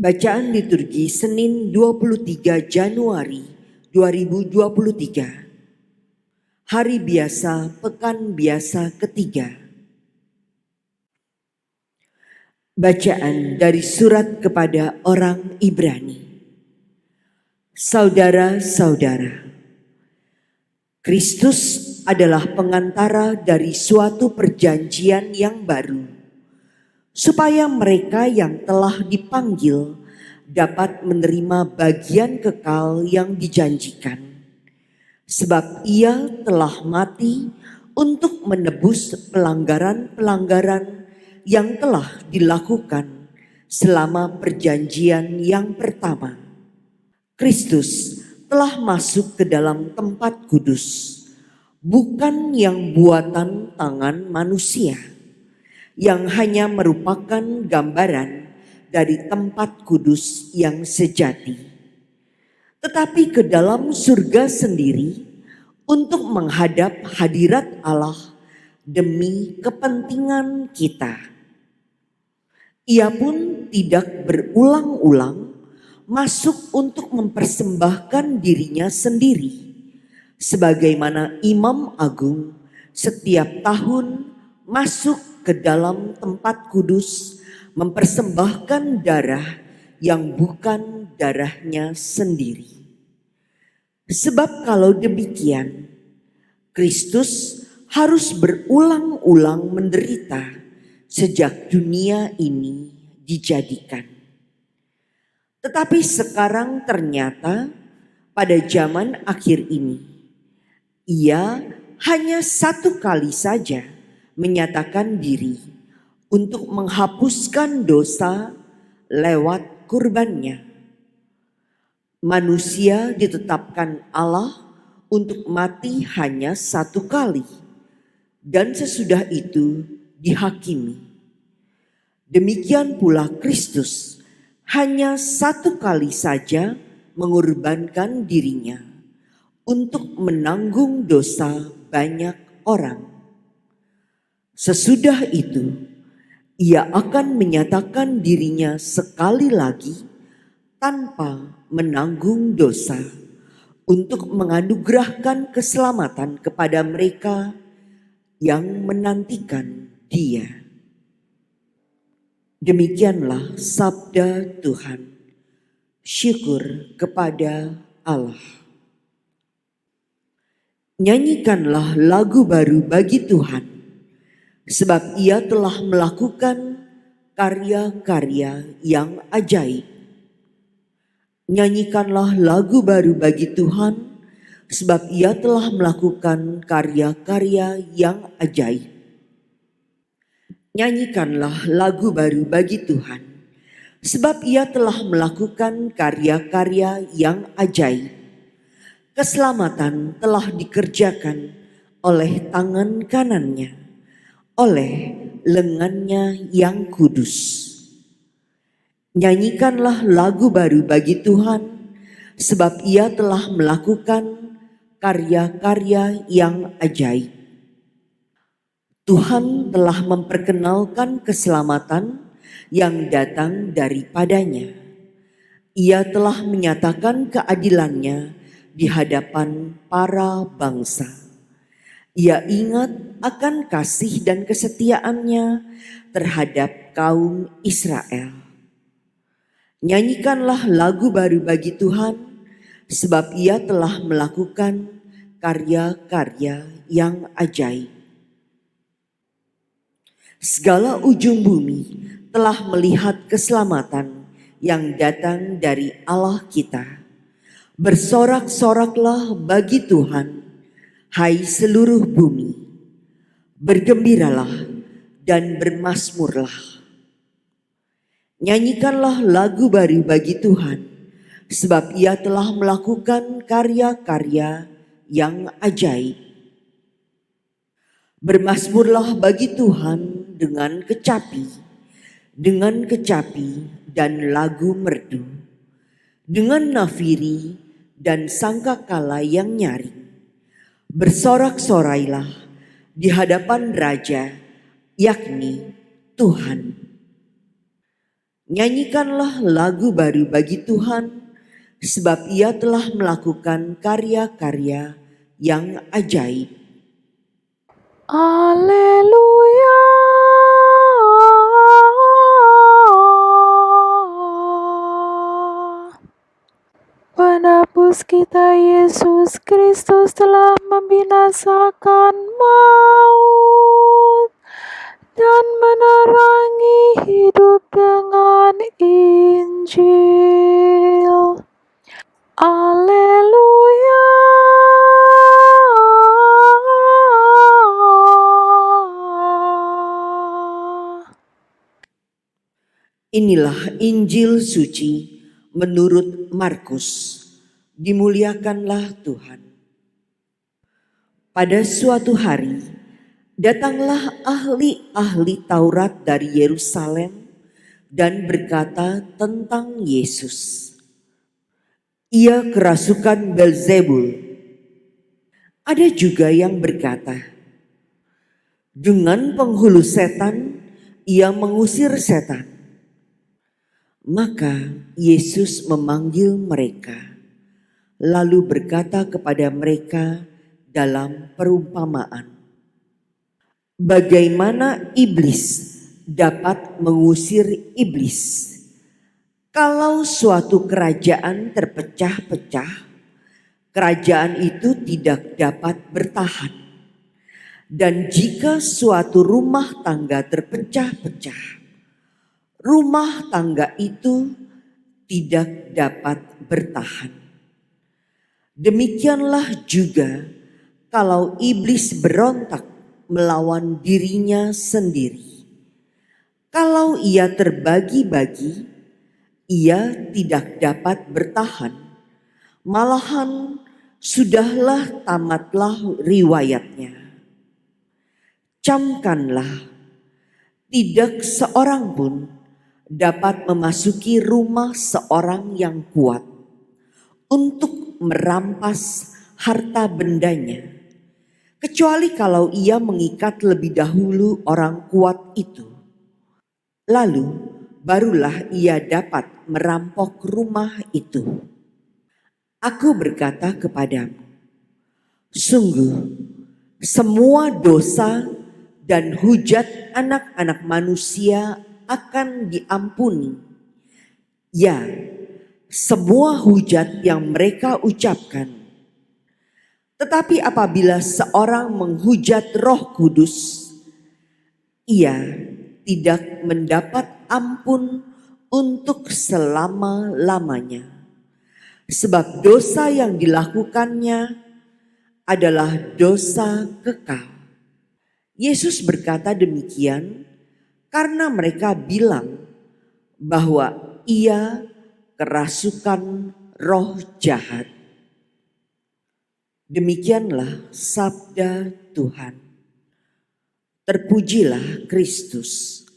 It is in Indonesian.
Bacaan liturgi Senin 23 Januari 2023. Hari biasa, pekan biasa ketiga. Bacaan dari surat kepada orang Ibrani. Saudara-saudara, Kristus adalah pengantara dari suatu perjanjian yang baru, supaya mereka yang telah dipanggil dapat menerima bagian kekal yang dijanjikan. Sebab ia telah mati untuk menebus pelanggaran-pelanggaran yang telah dilakukan selama perjanjian yang pertama. Kristus telah masuk ke dalam tempat kudus, bukan yang buatan tangan manusia, yang hanya merupakan gambaran dari tempat kudus yang sejati, tetapi ke dalam surga sendiri untuk menghadap hadirat Allah demi kepentingan kita. Ia pun tidak berulang-ulang masuk untuk mempersembahkan dirinya sendiri, sebagaimana Imam Agung setiap tahun masuk ke dalam tempat kudus mempersembahkan darah yang bukan darahnya sendiri. Sebab kalau demikian, Kristus harus berulang-ulang menderita sejak dunia ini dijadikan. Tetapi sekarang ternyata pada zaman akhir ini, ia hanya satu kali saja menyatakan diri untuk menghapuskan dosa lewat kurbannya. Manusia ditetapkan Allah untuk mati hanya satu kali, dan sesudah itu dihakimi. Demikian pula Kristus hanya satu kali saja mengorbankan dirinya untuk menanggung dosa banyak orang. Sesudah itu, ia akan menyatakan dirinya sekali lagi tanpa menanggung dosa untuk menganugerahkan keselamatan kepada mereka yang menantikan Dia. Demikianlah sabda Tuhan. Syukur kepada Allah. Nyanyikanlah lagu baru bagi Tuhan, sebab Ia telah melakukan karya-karya yang ajaib. Nyanyikanlah lagu baru bagi Tuhan, sebab Ia telah melakukan karya-karya yang ajaib. Nyanyikanlah lagu baru bagi Tuhan, sebab Ia telah melakukan karya-karya yang ajaib. Keselamatan telah dikerjakan oleh tangan kanannya, oleh lengannya yang kudus. Nyanyikanlah lagu baru bagi Tuhan, sebab Ia telah melakukan karya-karya yang ajaib. Tuhan telah memperkenalkan keselamatan yang datang daripadanya. Ia telah menyatakan keadilannya di hadapan para bangsa. Ia ingat akan kasih dan kesetiaannya terhadap kaum Israel. Nyanyikanlah lagu baru bagi Tuhan, sebab Ia telah melakukan karya-karya yang ajaib. Segala ujung bumi telah melihat keselamatan yang datang dari Allah kita. Bersorak-soraklah bagi Tuhan, hai seluruh bumi. Bergembiralah dan bermazmurlah. Nyanyikanlah lagu baru bagi Tuhan, sebab Ia telah melakukan karya-karya yang ajaib. Bermazmurlah bagi Tuhan dengan kecapi dan lagu merdu, dengan nafiri dan sangkakala yang nyaring. Bersorak-sorailah di hadapan Raja, yakni Tuhan. Nyanyikanlah lagu baru bagi Tuhan, sebab Ia telah melakukan karya-karya yang ajaib. Haleluya. Penebus kita Yesus Kristus telah membinasakan maut dan menerangi hidup dengan Injil. Haleluya. Inilah Injil suci menurut Markus. Dimuliakanlah Tuhan. Pada suatu hari, datanglah ahli-ahli Taurat dari Yerusalem dan berkata tentang Yesus, "Ia kerasukan Belzebul." Ada juga yang berkata, "Dengan penghulu setan, ia mengusir setan." Maka Yesus memanggil mereka, lalu berkata kepada mereka dalam perumpamaan, "Bagaimana iblis dapat mengusir iblis? Kalau suatu kerajaan terpecah-pecah, kerajaan itu tidak dapat bertahan. Dan jika suatu rumah tangga terpecah-pecah, rumah tangga itu tidak dapat bertahan. Demikianlah juga kalau iblis berontak melawan dirinya sendiri. Kalau ia terbagi-bagi, ia tidak dapat bertahan. Malahan sudahlah tamatlah riwayatnya. Camkanlah, tidak seorang pun dapat memasuki rumah seorang yang kuat untuk merampas harta bendanya, kecuali kalau ia mengikat lebih dahulu orang kuat itu. Lalu barulah ia dapat merampok rumah itu. Aku berkata kepadamu, sungguh semua dosa dan hujat anak-anak manusia akan diampuni. Ya, semua hujat yang mereka ucapkan. Tetapi apabila seorang menghujat Roh Kudus, ia tidak mendapat ampun untuk selama-lamanya. Sebab dosa yang dilakukannya adalah dosa kekal. Yesus berkata demikian karena mereka bilang bahwa ia kerasukan roh jahat. Demikianlah sabda Tuhan. Terpujilah Kristus.